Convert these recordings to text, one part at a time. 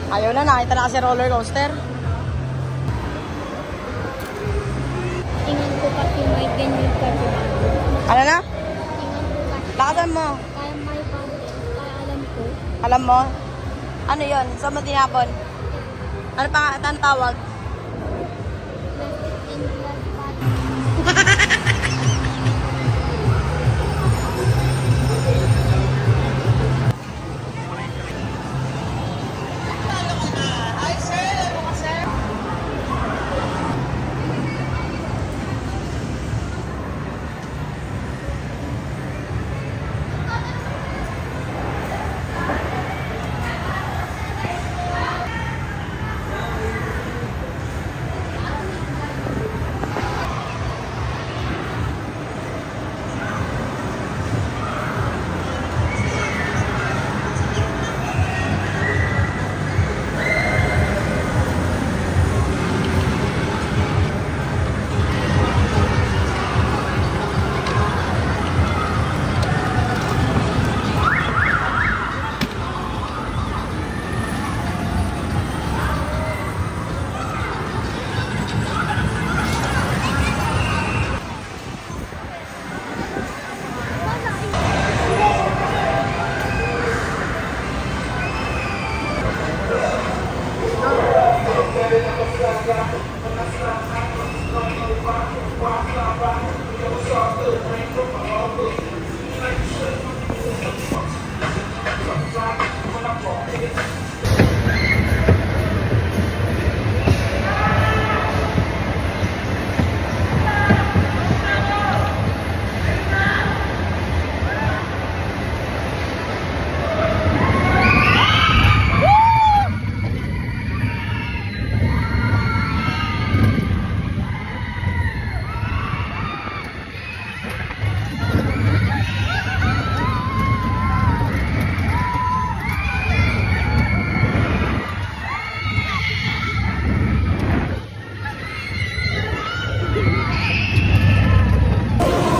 Ayaw na, nakita na kasi roller coaster. Tingnan ko kasi may ganyan kasi. Ano na? Tingnan ko kasi. Lakasan mo. Kaya may fountain. Kaya alam ko. Alam mo? Ano yun? Saan mo tinapon? Ano pa nga ang tawag? Plastic and glass pot.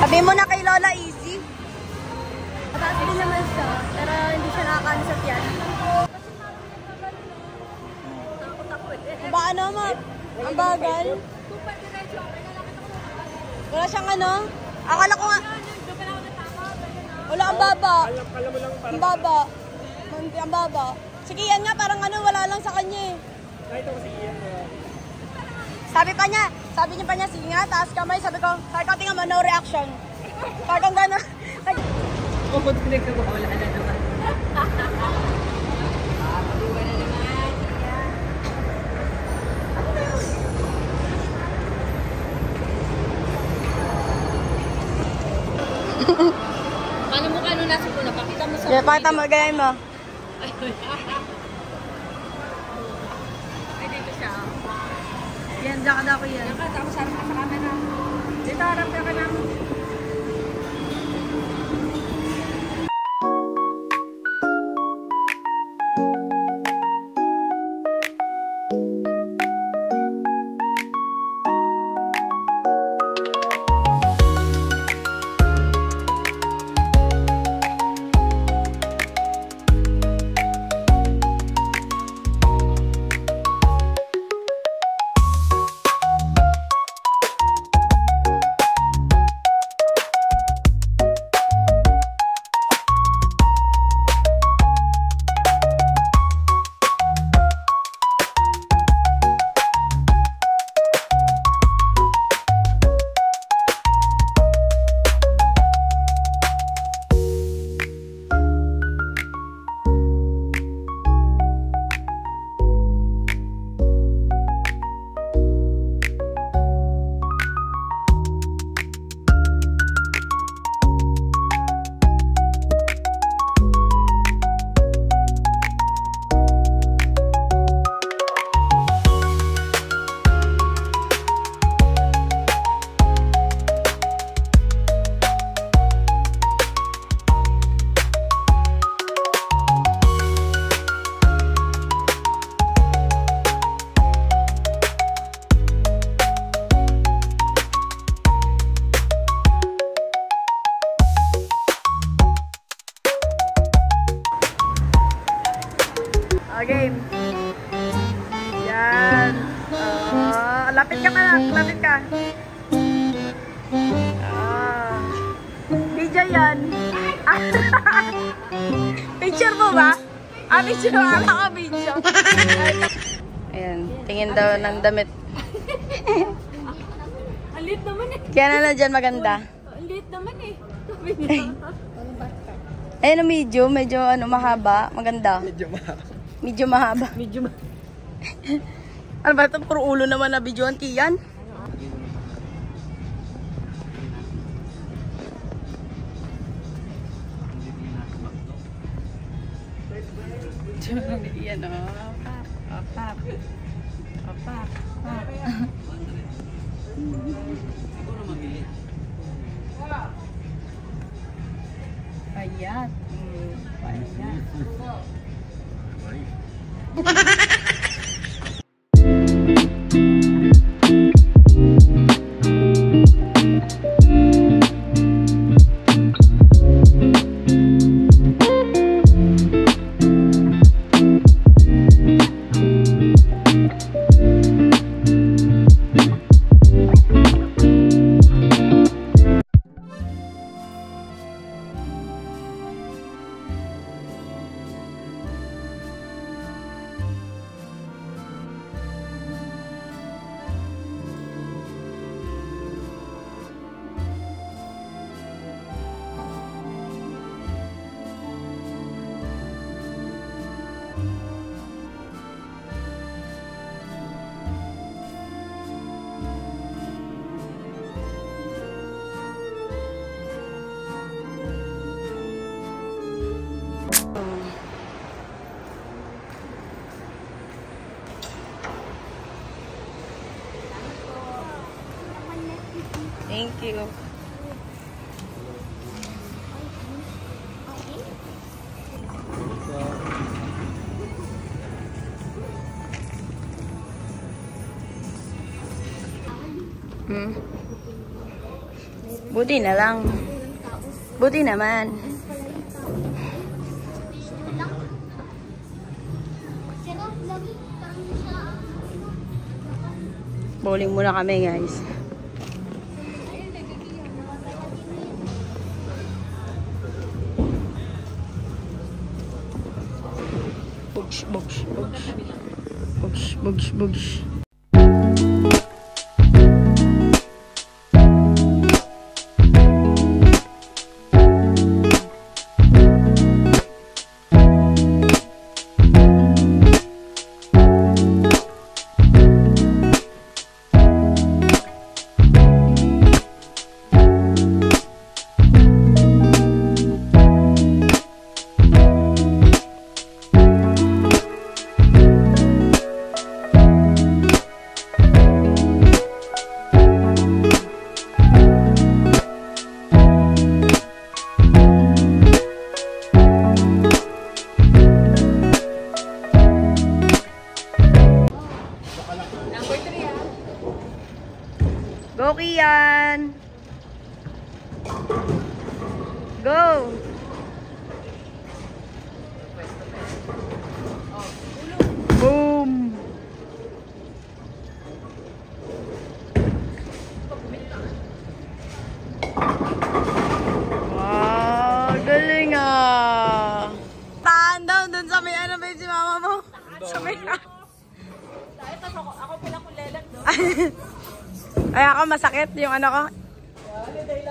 Sabi mo na kay Lola Easy. Mataas din naman siya, pero hindi siya nakakaano sa tiyan. Ba ano mo? Ang bagal. Wala siyang ano? Akala ko nga. Wala ang baba. Ang baba. Ang baba. Sige yan nga, parang ano, wala lang sa kanya eh. Nakita ko si Ian. Sabi niya pa niya, sige nga, taas kamay. Sabi ko, tingnan mo, no reaction. Parang gano'n. Kung pinagkabawala na naman. Pag-iwa na naman. Paano mo kano nasa puno? Pakita mo sa Pakita mo, gayahin mo. Ay, dito siya. Yan, dyan ka na ako yan. Yan ka, tapos harap ka sa camera. Dito, harap ka na. Game. Lapit ka pala. Lapit ka. Ah. Video yan. Picture mo ba? Picture mo. Akala ko video. Ayan. Tingin daw ng damit. Ang lit naman eh. Kaya na dyan maganda. Ang lit naman eh. Sabi niya. Ayun ang medyo ano, mahaba. Maganda. Medyo mahaba. Ano ba ito? Puro ulo naman na videoan, Kian. Yan o. Opak. Payat. Payat. Thank you. Buti na lang. Buti naman. Bowling muna kami, guys. Bugs. Go, Kian! Go! Boom! Wow! Galing ah! Taan daw dun sa may ano ba si mama mo? Sa may Ako pala kulelat no? Ay ako masakit yung ano ko.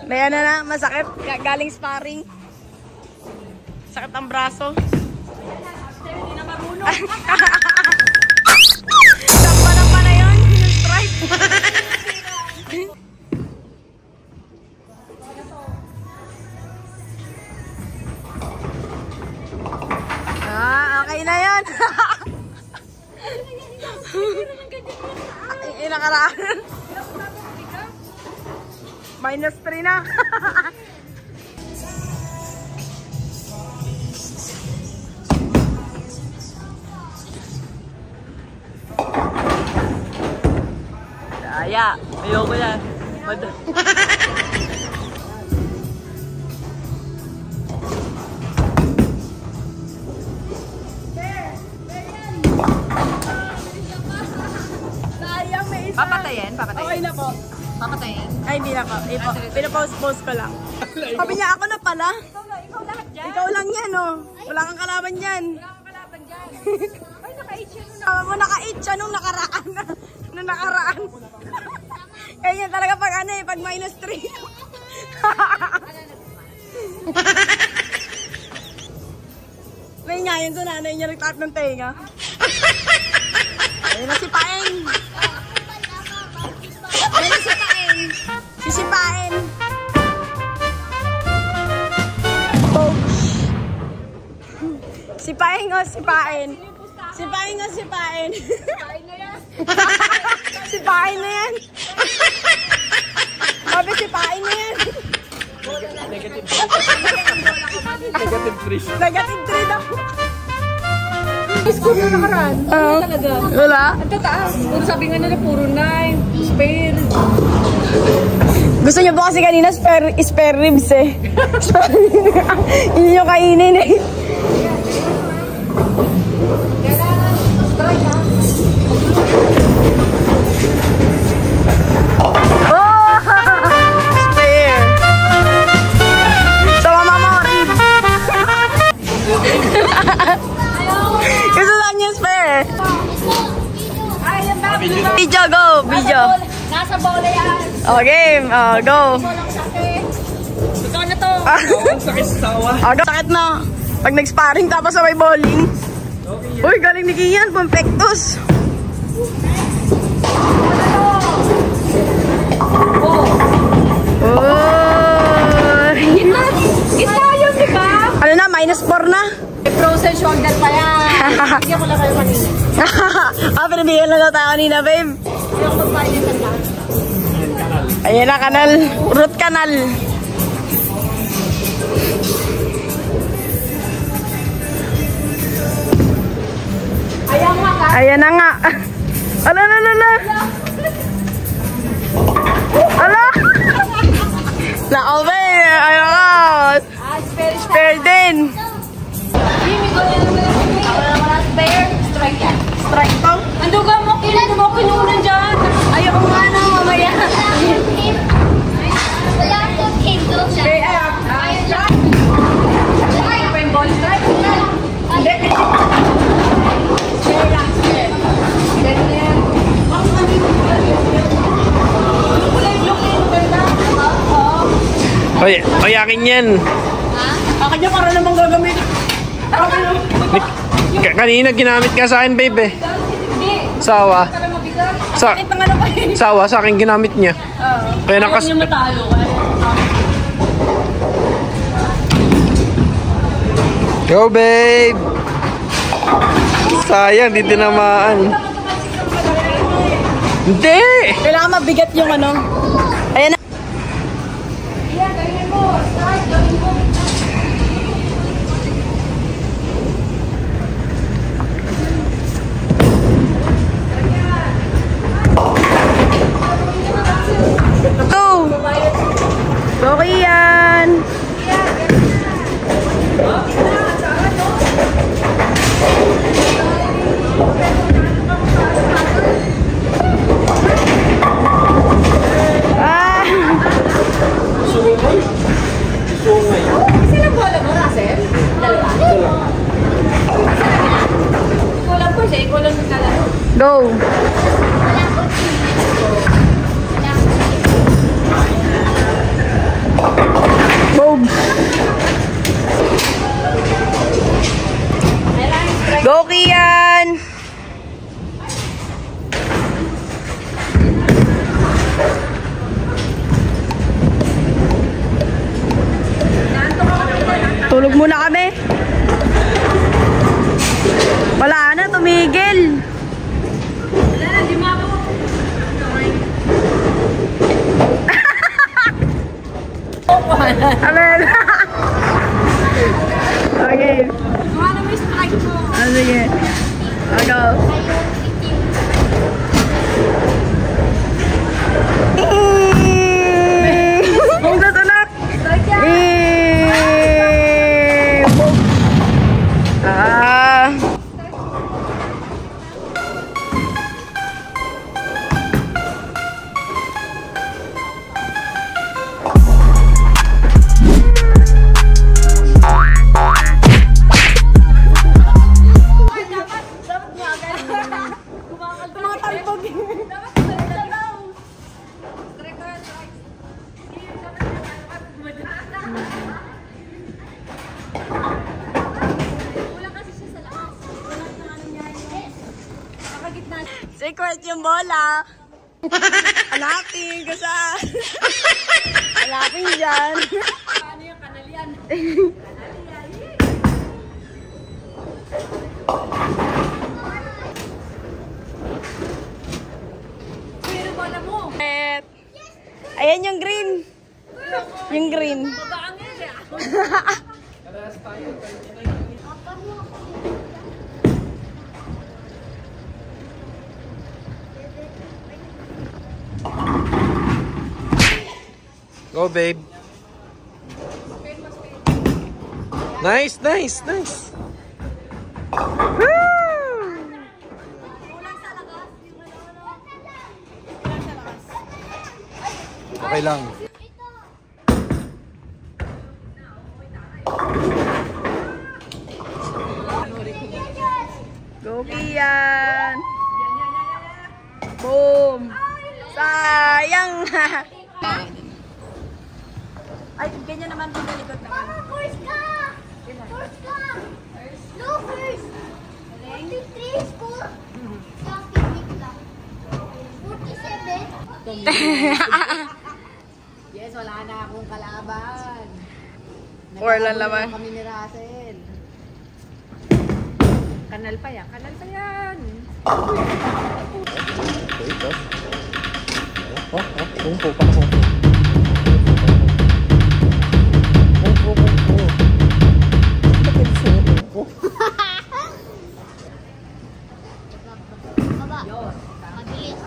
May ano na, masakit. Galing sparring. Sakit ang braso. Hindi na marunong. Sampa na yun. Strike. Okay na yan. Inakaraan. -3 na. Daya, ayoko yan. Papatayin? papatayin. Okay na po. Papatayin? Ay, hindi na po. Pinapost ko lang. Sabi niya, ako na pala. Ikaw lahat dyan. Ikaw lang yan, oh. Wala kang kalaban dyan. Wala kang kalaban dyan. Ay, naka-8 siya nun. Tama mo, naka-8 siya nung nakaraan. Nung nakaraan. Kaya yan talaga pag ano eh, pag -3. May nga yun sa nanay niya nagtaat ng tenga. Ayun na si Paeng. Ayun na si Paeng. Sisipain. Si Paeng o si Paen. Si Paeng o si Paen. Si Paen na yan. Sabi si Paen na yan. Negative 3. Negative 3 daw. Score na nakaraan. Talaga. Wala? Ang tataas. Puro sabi nga nila, puro 9. Spare. Gusto niyo po kasi kanina spare ribs eh. Hindi nyo kainin eh. Video, go! Video! Nasa bola yan. Oh, game! Oh, go! Walang sakit. Ikaw na to. Sakit sa sawa. Oh, sakit na. Pag nag-sparring tapos sa may bowling. Uy, galing ni Kian. Pumpectus. Oh! Gitna yun, di ba? Ano na? -4 na? Frozen shoulder pa yan. Bigyan ko lang kayo kanina. Pinabigyan lang tayo kanina, babe. Ayaw ko magpalitan lang. Ayan na, kanal. Root canal. Ayaw nga ka. Ayan na nga. Ala, ala, ala. Ala. Nako, babe. Ayaw nga. Spare din. Strike yan. Strike to. Anduga mo, kinunan dyan. Ayaw ko nga na, mamaya. Wala akong kendo siya. Ayaw pa yung ball strike. Hindi. Share lang, share. Share na yan. Oy, akin yan. Akin niya para namang gagamit. Kanina ginamit ka sa akin, babe eh. Sawa. Sawa, sa akin ginamit niya. Kaya nakas... Ayaw niyo matalo. Go, babe! Sayang, di tinamaan. Hindi! Kailangan mabigat yung ano. Ayan na. Iya, gawin mo. Start, gawin mo. Go! Okay yan. Sino bola mo, Russell? Dalawa? Ikaw lang po siya, ikaw lang naglalaro. Go! Boom! Go, Kian! Tulog muna kami. Wala na, tumigil. Wala na, di mako. Amen. Okay. Gawa na mo yung strike mo. Sige. Go. Kung sa tunak. Strike yan. Ah. Secret yung bola. Hanapin ko saan. Hanapin dyan. Ano yung kanal yan? Pero bola mo. Ayan yung green. Yung green. Babaang yan eh. Go, babe. Nice, nice, nice. Okay lang. Go, Kian. Boom. Sayang. Ay, ganyan naman din sa likod naman. First ka! First ka! No, first! 43 school. Plastic lang. 47. Yes, wala na akong kalaban. Four lang naman. Kami ni Russell. Kanal pa yan. Kanal pa yan. Baba. Mabilis.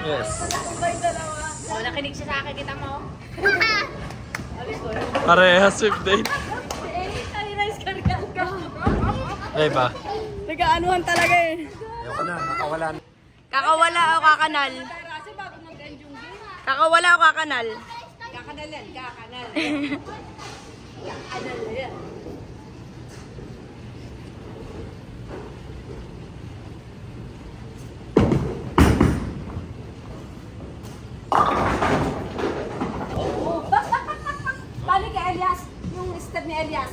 Yes. Oh, nakinig siya sa akin. Kita mo. Parehas with date. Ay, nice kargal ka. Ay ba? Nagkaanuhan talaga eh. Ayoko na, nakawala na. Kakawala o kakanal? Russell, bago mag-end yung game. Kakawala o kakanal? Kakanal yan. Kakanal. Kakanal yan. Paano kay Elias? Yung step ni Elias?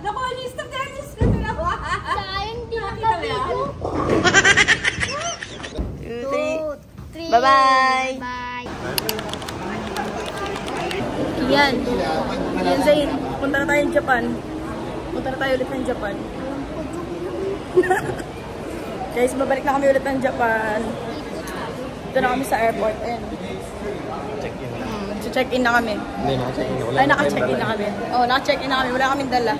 Naku, yung step ni Elias. Sayang di Nakita mo yan? 2, 3. Bye-bye. Bye. Yan. Yan, Zayn. Punta na tayo ng Japan. Punta na tayo ulit ng Japan. Guys, babalik na kami ulit ng Japan. Dito na kami sa airport. Ayan. Check-in na kami. Hindi, naka-check-in na. Ay, naka-check-in na kami. Oo, naka-check-in na kami. Wala kaming dala.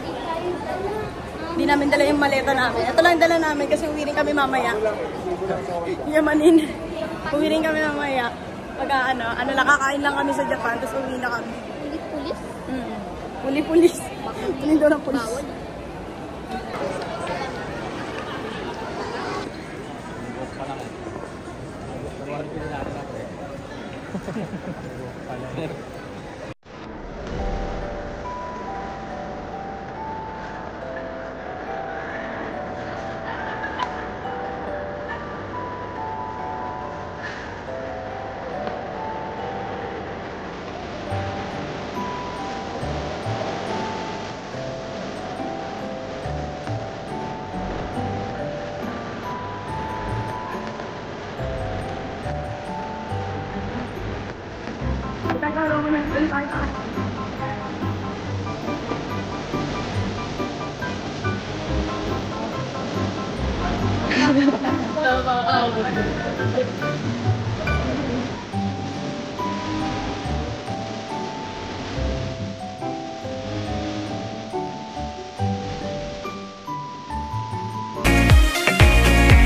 Hindi namin dala yung maleta namin. Ito lang yung dala namin kasi uwi rin kami mamaya. Yamanin. Uwi rin kami mamaya. Pagka ano lang, kakain lang kami sa Japan, tapos uwi na kami. Pulis? Puli-pulis. Puling daw ng pulis.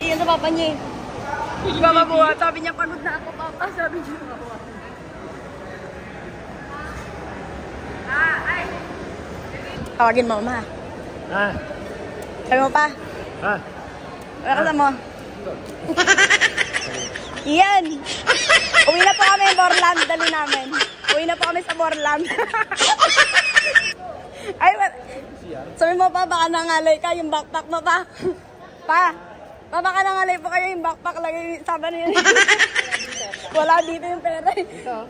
Iyan sa papa niya eh. Mabuhat. Sabi niya, pagod na ako, papa. Sabi niya, mabuhat. Tawagin mo, ma. Ah, Sabi mo pa. ah. Wala ka mo. Iyan. Uwi na po kami, Borland. Dali namin. Uwi na po kami sa Borland. Ay, sabi mo pa, baka nangalay ka yung backpack mo pa. Pa, baka nangalay po kayo yung backpack. Lagi sama niyo. Wala dito yung pera.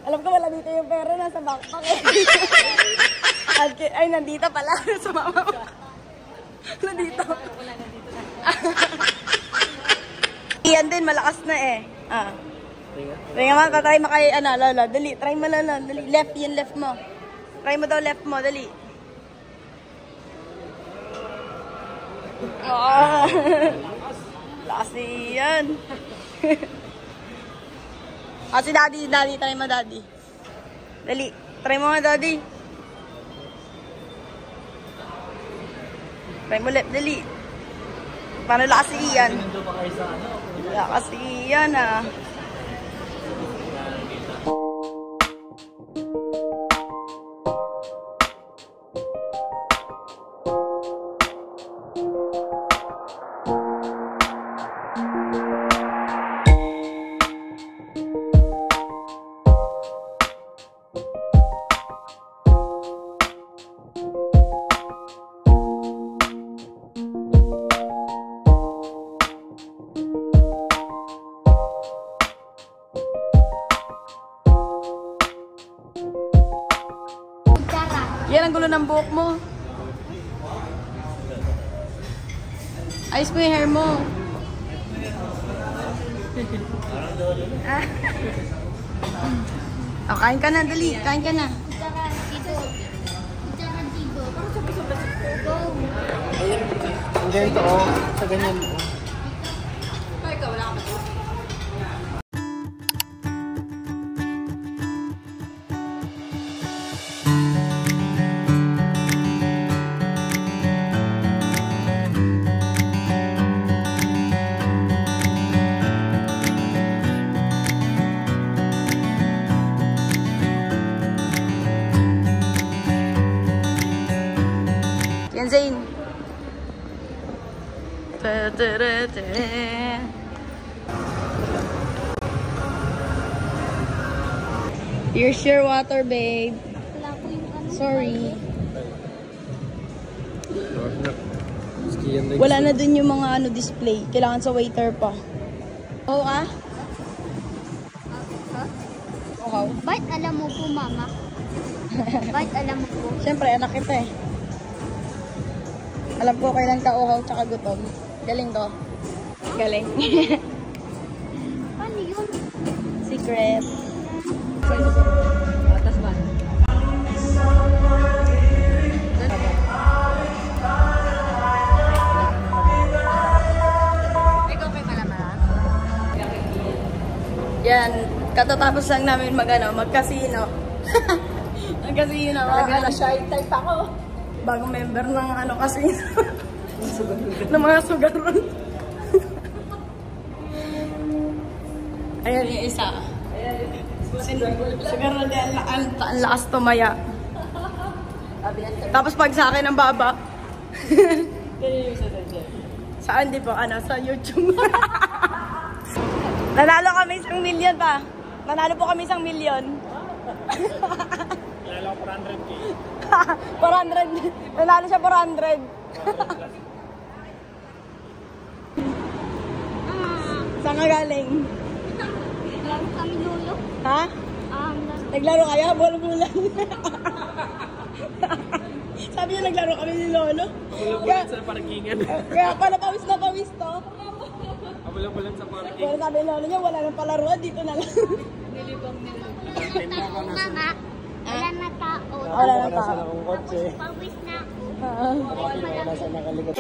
Alam ko wala dito yung pera. Nasa backpack eh. Ay, nandito pala. Sa mama mo. Nandito. Iyan din, malakas na eh. Try nga try mo kay, Lola. Dali, try mo Lola. Dali, left, yung left mo. Try mo daw left mo, dali. Lakas yan. Si Daddy, try mo Daddy. Dali, try mo nga Daddy. Try mo left, dali. Paano lakas si Ian? Lakas si Ian ah. Yan ang gulo ng buhok mo. Ayos mo yung hair mo. Kain ka na, dali. Kain ka na. Kutsara dito. Kutsara dito. Parang sabi-sabi. Go. Ang ganito oh. Sa ganyan oh. Ikaw, wala ka ba? Yan, Zane. Here's your water, babe. Wala po yung ano. Sorry. Wala na dun yung mga display. Kailangan sa waiter pa. Oo ah? Okay. Bakit alam mo po, mama? Bakit alam mo po? Siyempre, anak kita eh. Alam ko kailan ka uhaw tsaka gutom. Galing to. Galing. Paano yun? Secret. Yan, katatapos lang namin mag-casino. Mag-casino. Shy type ako. Bagong member ng casino. ng mga sugaron. Ayan yung isa. Sugaron din, ang lakas tumaya. Tapos pag sa akin ang baba. Saan di po? Sa YouTube. Nanalo kami 1 million pa. Nanalo po kami 1 million. Nanalo ko 400k. 400. Nanalo siya 400. Saan ka galing? Laro kami lolo. Ha? Naglaro kayo? Bulan-bulan. Sabi niya naglaro kami ni Lolo. Bulan-bulan sa parkingan. Kaya pala pawis na pawis to. Bulan-bulan sa parking. Pero sabi ni Lolo niya, wala nang palaruan, dito na lang. Mama, wala na tao. Wala nang tao. Akong kotse. Pawis na ako. Wala sa nakaligot.